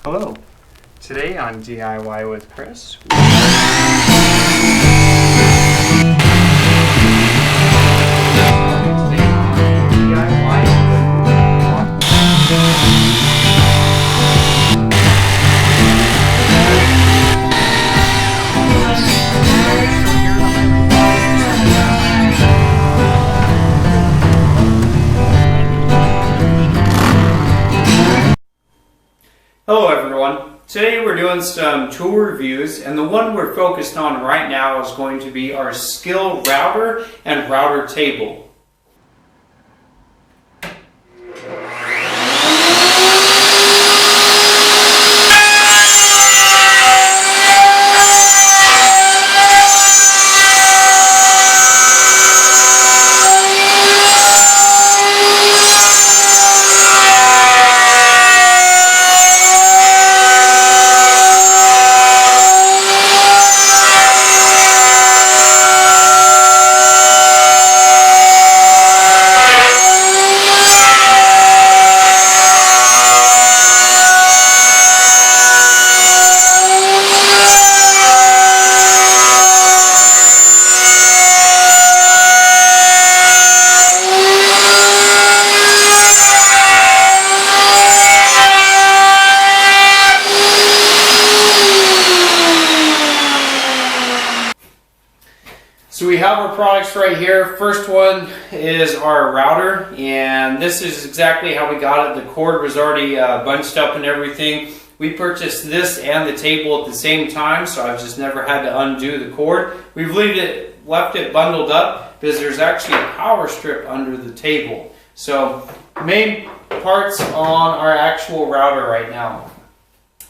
Hello. Today on DIY with Chris, Hello everyone. Today we're doing some tool reviews, and the one we're focused on right now is going to be our Skil router and router table. So we have our products right here. First one is our router, and this is exactly how we got it. The cord was already bunched up and everything. We purchased this and the table at the same time, so I've just never had to undo the cord. We've left it bundled up because there's actually a power strip under the table. So main parts on our actual router right now.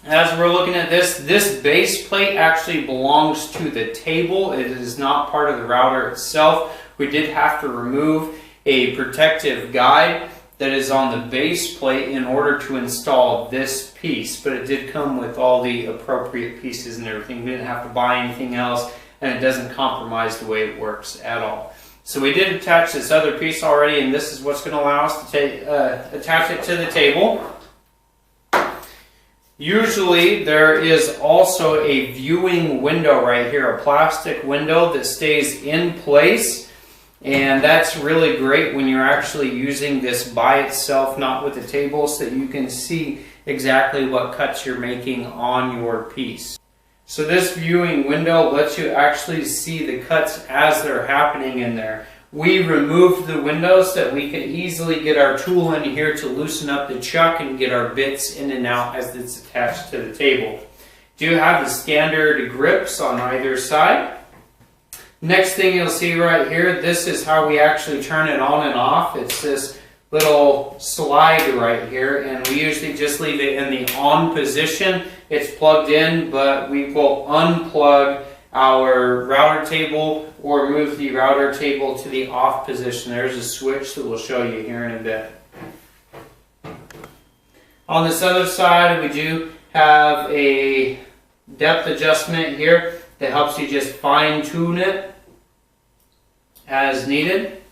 As we're looking at this base plate actually belongs to the table. It is not part of the router itself. We did have to remove a protective guide that is on the base plate in order to install this piece, but it did come with all the appropriate pieces and everything. We didn't have to buy anything else, and it doesn't compromise the way it works at all. So we did attach this other piece already, and this is what's going to allow us to attach it to the table. Usually there is also a viewing window right here, a plastic window that stays in place, and that's really great when you're actually using this by itself, not with the table, so that you can see exactly what cuts you're making on your piece. So this viewing window lets you actually see the cuts as they're happening in there. We removed the windows so that we could easily get our tool in here to loosen up the chuck and get our bits in and out as it's attached to the table. Do have the standard grips on either side. Next thing you'll see right here, this is how we actually turn it on and off. It's this little slide right here, and we usually just leave it in the on position. It's plugged in, but we will unplug our router table or move the router table to the off position. There's a switch that we'll show you here in a bit. On this other side, we do have a depth adjustment here that helps you just fine tune it as needed.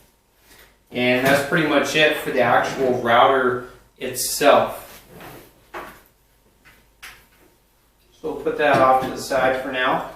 And that's pretty much it for the actual router itself. So we'll put that off to the side for now.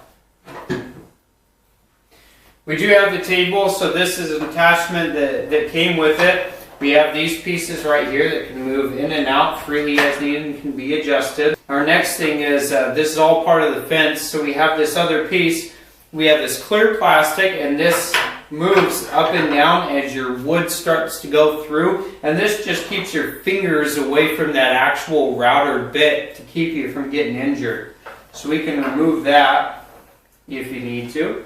We do have the table, so this is an attachment that came with it. We have these pieces right here that can move in and out freely as needed and can be adjusted. Our next thing is, this is all part of the fence, so we have this other piece. We have this clear plastic, and this moves up and down as your wood starts to go through, and this just keeps your fingers away from that actual router bit to keep you from getting injured. So we can remove that if you need to.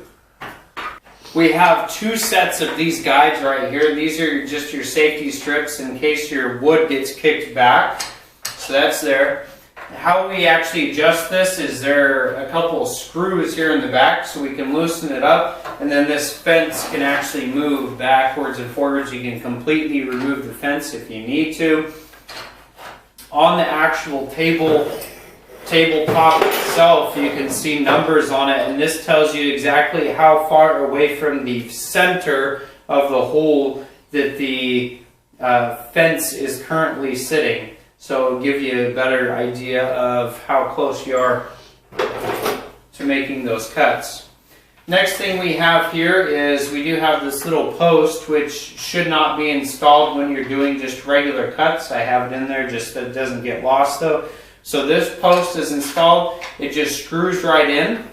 We have two sets of these guides right here. These are just your safety strips in case your wood gets kicked back. So that's there. How we actually adjust this is there are a couple of screws here in the back so we can loosen it up, and then this fence can actually move backwards and forwards. You can completely remove the fence if you need to. On the actual tabletop itself, you can see numbers on it, and this tells you exactly how far away from the center of the hole that the fence is currently sitting. So it'll give you a better idea of how close you are to making those cuts. Next thing we have here is we do have this little post which should not be installed when you're doing just regular cuts. I have it in there just so it doesn't get lost though. So this post is installed. It just screws right in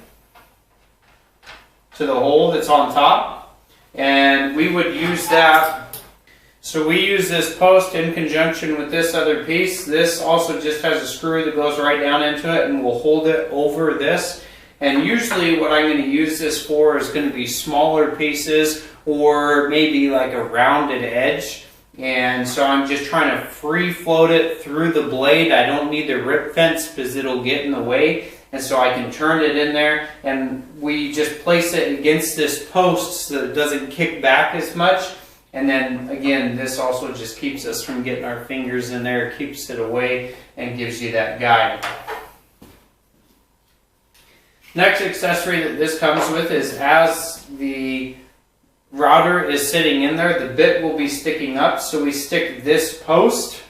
to the hole that's on top, and we would use that. So we use this post in conjunction with this other piece. This also just has a screw that goes right down into it and will hold it over this. And usually what I'm going to use this for is going to be smaller pieces or maybe like a rounded edge. And so I'm just trying to free float it through the blade. I don't need the rip fence because it'll get in the way. And so I can turn it in there, and we just place it against this post so that it doesn't kick back as much. And then again, this also just keeps us from getting our fingers in there, keeps it away, and gives you that guide. Next accessory that this comes with is, as the router is sitting in there, the bit will be sticking up. So we stick this post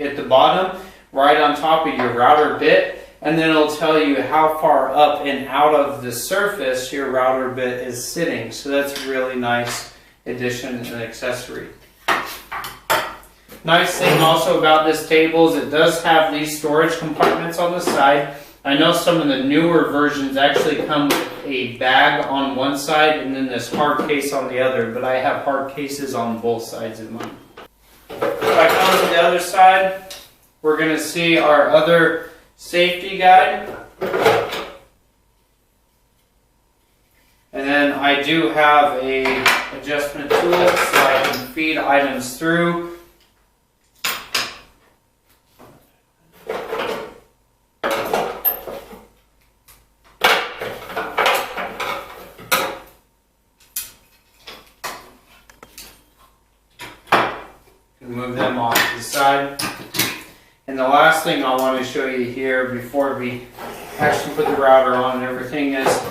at the bottom right on top of your router bit, and then it'll tell you how far up and out of the surface your router bit is sitting. So that's a really nice addition and accessory. Nice thing also about this table is it does have these storage compartments on the side. I know some of the newer versions actually come with a bag on one side and then this hard case on the other, but I have hard cases on both sides of mine. If I come to the other side, we're going to see our other safety guide. And then I do have a adjustment tool so I can feed items through. Move them off to the side. And the last thing I want to show you here before we actually put the router on and everything is,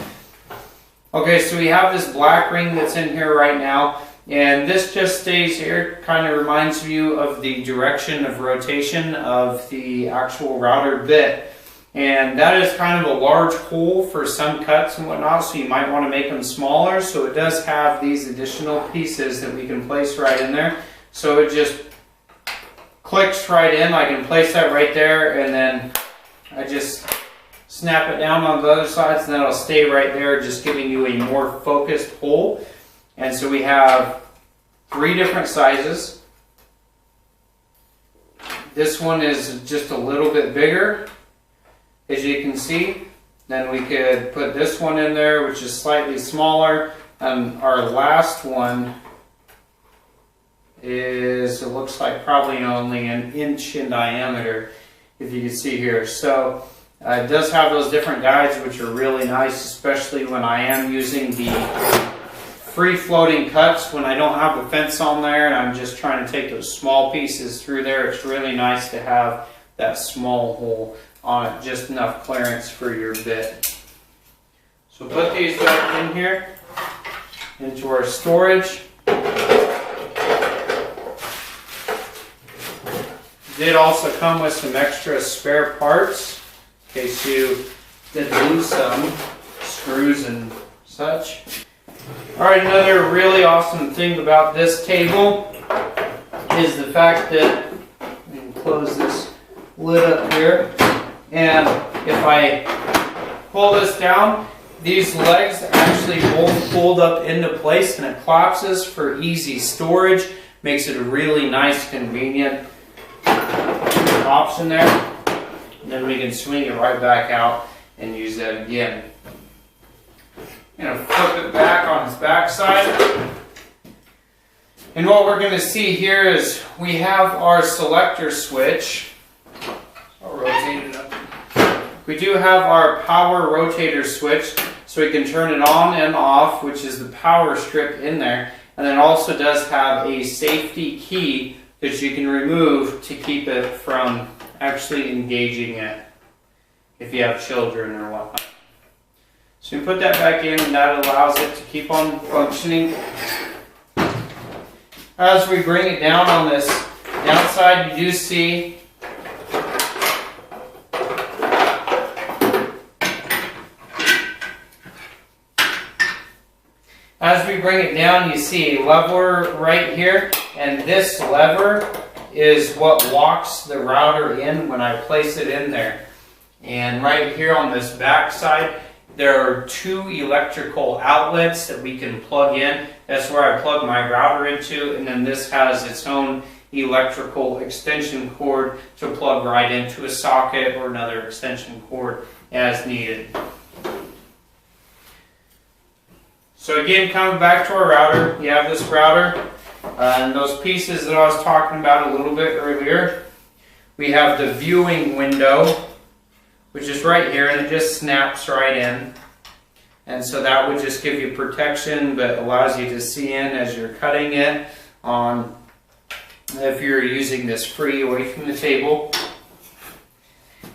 okay, so we have this black ring that's in here right now, and this just stays here. Kind of reminds you of the direction of rotation of the actual router bit. And that is kind of a large hole for some cuts and whatnot, so you might want to make them smaller. So it does have these additional pieces that we can place right in there. So it just clicks right in. I can place that right there, and then I just snap it down on the other sides, and then it'll stay right there, just giving you a more focused hole. And so we have 3 different sizes. This one is just a little bit bigger, as you can see. Then we could put this one in there, which is slightly smaller. Our last one is, it looks like probably only an inch in diameter, if you can see here. So it does have those different guides, which are really nice, especially when I am using the free floating cuts when I don't have a fence on there and I'm just trying to take those small pieces through there. It's really nice to have that small hole on it, just enough clearance for your bit. So put these back in here into our storage. Did also come with some extra spare parts in case you did lose some screws and such. Alright, another really awesome thing about this table is the fact that, we can close this lid up here, and if I pull this down, these legs actually both fold up into place and it collapses for easy storage. Makes it a really nice, convenient option there. And then we can swing it right back out and use that again. I'm going to flip it back on its back side. And what we're going to see here is we have our selector switch. I'll rotate it up. We do have our power rotator switch, so we can turn it on and off, which is the power strip in there. And then also does have a safety key that you can remove to keep it from actually engaging it if you have children or whatnot. So you put that back in, and that allows it to keep on functioning. As we bring it down on this downside, you do see As we bring it down, you see a lever right here, and this lever is what locks the router in when I place it in there. And right here on this back side, there are 2 electrical outlets that we can plug in. That's where I plug my router into, and then this has its own electrical extension cord to plug right into a socket or another extension cord as needed. So again, coming back to our router, you have this router and those pieces that I was talking about a little bit earlier. We have the viewing window, which is right here, and it just snaps right in. And so that would just give you protection, but allows you to see in as you're cutting it on if you're using this free away from the table.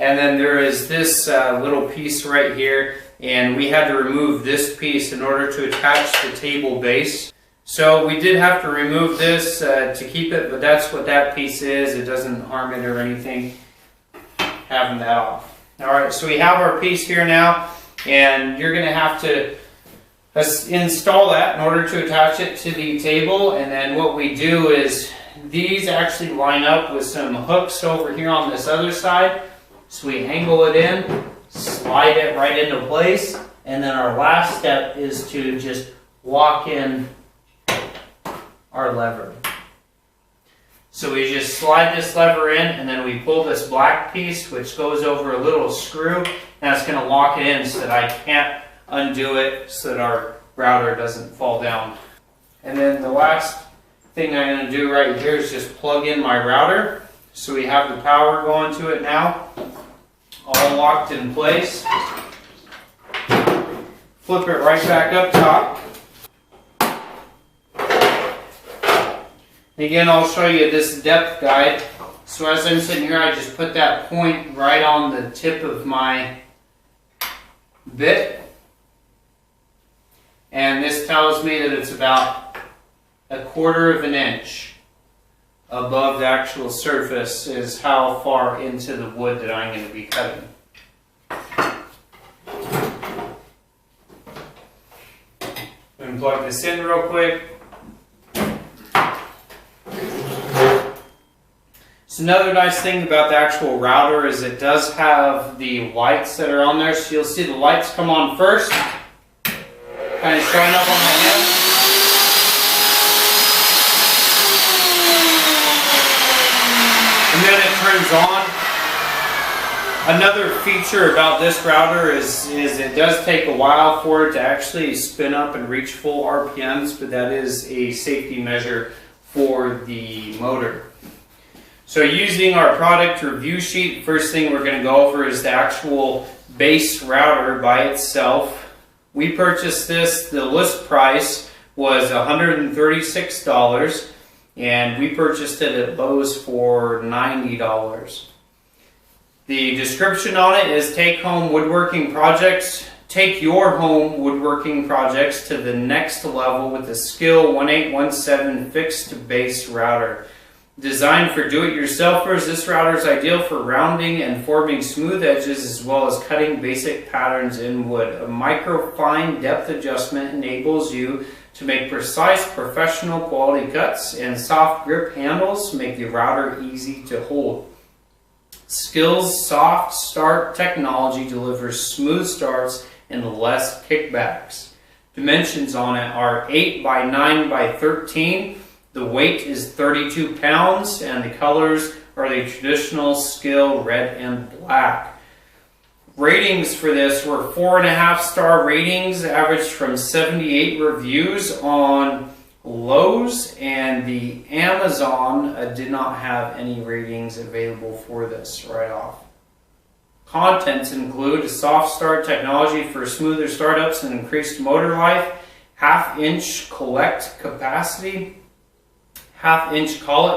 And then there is this little piece right here, and we had to remove this piece in order to attach the table base. So we did have to remove this to keep it, but that's what that piece is. It doesn't harm it or anything, having that off. Alright, so we have our piece here now, and you're going to have to install that in order to attach it to the table. And then what we do is these actually line up with some hooks over here on this other side. So we angle it in, slide it right into place, and then our last step is to just lock in our lever. So we just slide this lever in, and then we pull this black piece, which goes over a little screw, and that's going to lock it in so that I can't undo it, so that our router doesn't fall down. And then the last thing I'm going to do right here is just plug in my router. So we have the power going to it now, all locked in place. Flip it right back up top. Again, I'll show you this depth guide. So as I'm sitting here, I just put that point right on the tip of my bit. And this tells me that it's about 1/4 of an inch above the actual surface is how far into the wood that I'm going to be cutting. I'm going to plug this in real quick. So another nice thing about the actual router is it does have the lights that are on there. So you'll see the lights come on first, kind of showing up on my head. And then it turns on. Another feature about this router is it does take a while for it to actually spin up and reach full RPMs, but that is a safety measure for the motor. So using our product review sheet, first thing we're going to go over is the actual base router by itself. We purchased this, the list price was $136, and we purchased it at Lowe's for $90. The description on it is take your home woodworking projects to the next level with the Skil 1817 fixed base router. Designed for do-it-yourselfers, this router is ideal for rounding and forming smooth edges as well as cutting basic patterns in wood. A micro-fine depth adjustment enables you to make precise professional quality cuts, and soft grip handles make the router easy to hold. Skil's soft start technology delivers smooth starts and less kickbacks. Dimensions on it are 8 by 9 by 13. The weight is 32 pounds, and the colors are the traditional Skil red and black. Ratings for this were 4.5-star ratings, averaged from 78 reviews on Lowe's, and the Amazon did not have any ratings available for this right off. Contents include a soft start technology for smoother startups and increased motor life, 1/2-inch collet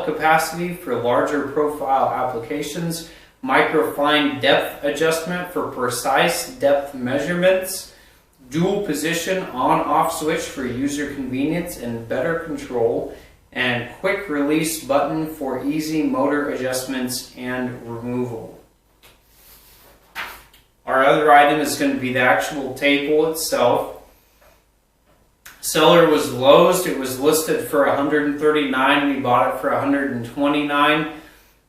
capacity for larger profile applications, microfine depth adjustment for precise depth measurements, dual position on-off switch for user convenience and better control, and quick release button for easy motor adjustments and removal. Our other item is going to be the actual table itself. Seller was Lowe's. It was listed for $139. We bought it for $129.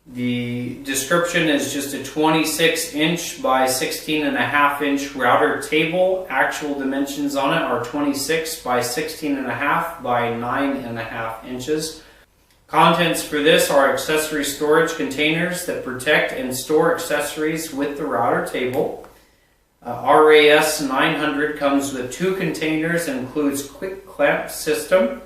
The description is just a 26-inch by 16.5-inch router table. Actual dimensions on it are 26 by 16.5 by 9.5 inches. Contents for this are accessory storage containers that protect and store accessories with the router table. RAS 900 comes with 2 containers and includes quick clamp system,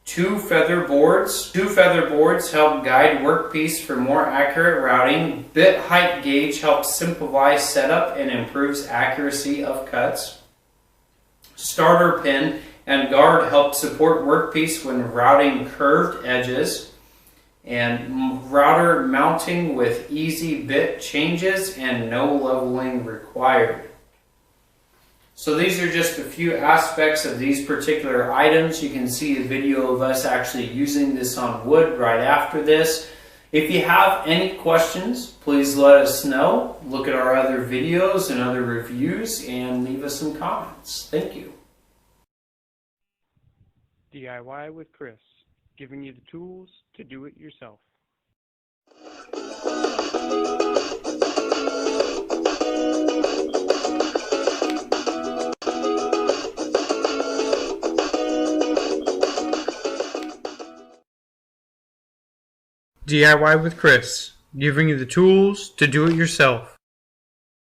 2 feather boards. 2 feather boards help guide workpiece for more accurate routing. Bit height gauge helps simplify setup and improves accuracy of cuts. Starter pin and guard help support workpiece when routing curved edges. And router mounting with easy bit changes and no leveling required. So these are just a few aspects of these particular items. You can see a video of us actually using this on wood right after this. If you have any questions, please let us know. Look at our other videos and other reviews and leave us some comments. Thank you. DIY with Chris, giving you the tools to do it yourself. DIY with Chris, giving you the tools to do it yourself.